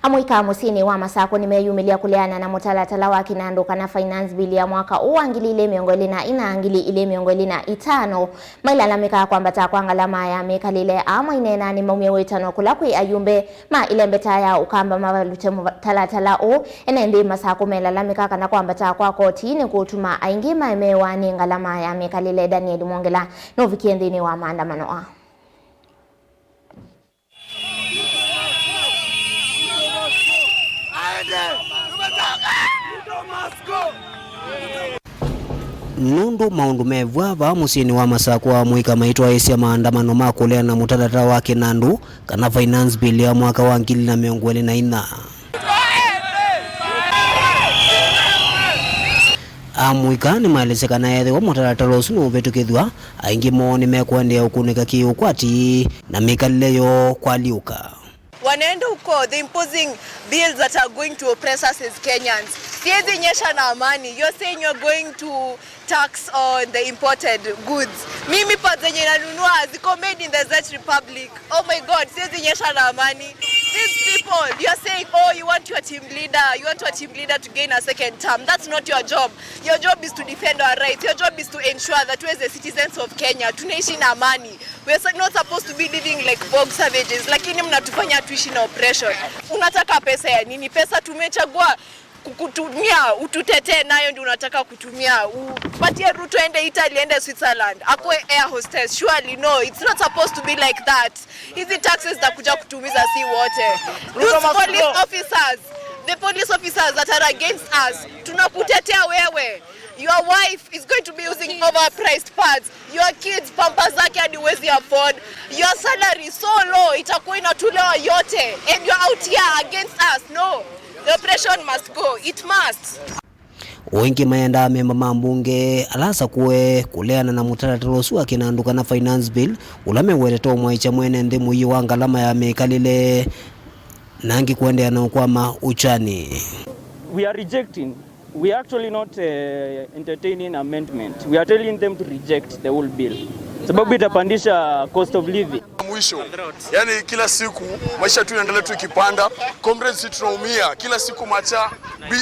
Amwika musini wa Masako nimeyumilia kuleana na mutalatala wa Kinandu kana finance bill ya mwaka uangili ile miongoli na inaangili ile miongoli na itano mailalamika kwamba takwangala ya mekalile ama inena ni maumia wetano kula kui ayumbe ma ile mbetaya ukamba mabalute talatala o enendi Masako mailalamika kana kwamba takwa koti ni kutuma aingi maemewa ni ngalama ya mekalile Daniel Mwongela no vikiendi wa maandamano Nundu maundu mevwava musini wa Masako wa mwika maitwa esi ya maandamano makulea na mutalatala wa Kinandu kana finance bill ya mwaka wa 2024. Amwika ni maelezeka na yethe wa mutalatala usu nuvetukithwa aingi moni mekuendea ukunika kiukwati na mikalile yo kwaliuka. Wanaenda huko, they're imposing bills that are going to oppress us as Kenyans. Siezi nyesha na amani. You're saying you're going to tax on the imported goods. Mimi pa zenye nanunua ziko made in the Czech Republic. Oh my God, siezi nyesha na amani. These people, you're saying, oh, you want your team leader to gain a second term. That's not your job. Your job is to defend our rights. Your job is to ensure that we as the citizens of Kenya tunaishi na amani. We're not supposed to be living like bog savages. Lakini mnatufanya tuishi na oppression. Unataka pesa ya nini? Pesa tumechagua kukutumia, ututetee nayo ndio unataka kutumia. Upatie Ruto ende Italy, ende Switzerland. Akwe air hostess. Surely no, it's not supposed to be like that. Hizi taxes za kuja kutumiza si wote. The police officers that are against us, tunakutetea wewe. Your wife is going to be using overpriced pads. Your kids, pampers zake hadi huwezi afford. Your salary is so low, itakuwa inatulewa yote. And you're out here against us. No. The oppression must go. It must. Wengi mayenda memba mambunge alasa kuwe kuleana na mutalatala usu wa Kinandu kana finance bill ulame wereto mwaicha mwene ndi muyi wa ngalama ya mekalile nangi kuendea na ukwama uchani. We are rejecting. We are actually not entertaining amendment. We are telling them to reject the whole bill. Sababu itapandisha cost of living. Mwisho, yani kila siku maisha tu yanaendelea tu ikipanda, comrades tunaumia kila siku, macha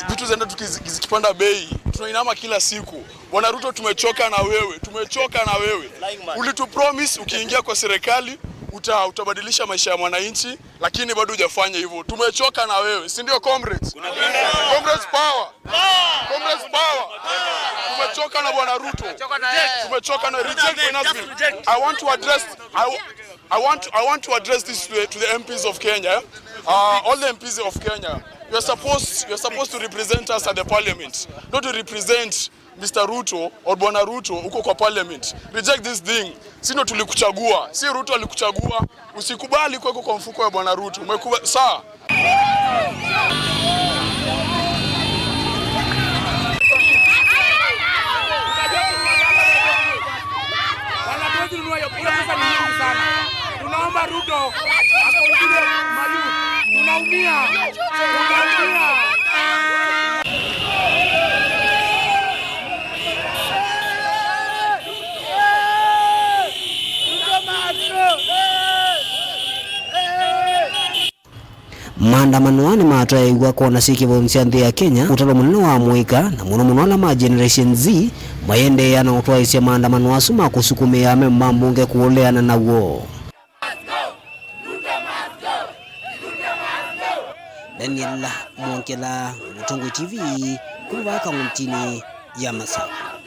vitu zinaenda tukizikipanda bei, tunainama kila siku. Bwana Ruto, tumechoka na wewe. Ulitupromise ukiingia kwa serikali utabadilisha maisha ya mwananchi, lakini bado hujafanya hivyo. Tumechoka na wewe, si ndio comrades? Comrades power. Comrades power. Tumechoka na Bwana Ruto. Tumechoka na reject finance bill. I want to address this to the MPs of Kenya. All the MPs of Kenya. You're supposed to represent us at the parliament, not to represent Mr. Ruto or Bwana Ruto uko kwa parliament. Reject this thing. Sino tulikuchagua. Si Ruto alikuchagua. Usikubali kuweko kwa mfuko ya Bwana Ruto. Sawa. Tunaomba Ruto akongilie mayu. Tunaumia. Maandamano ni matwa igwa kona sikivo msianthi ya Kenya utalo munene wa mwika na muno ala ma Generation Z mayende yana utwaisya maandamano asuma kusukumia memba mbunge kuoleana nawo. Daniel Mwongela, Mutungu TV, kuva kaunti ya Masako.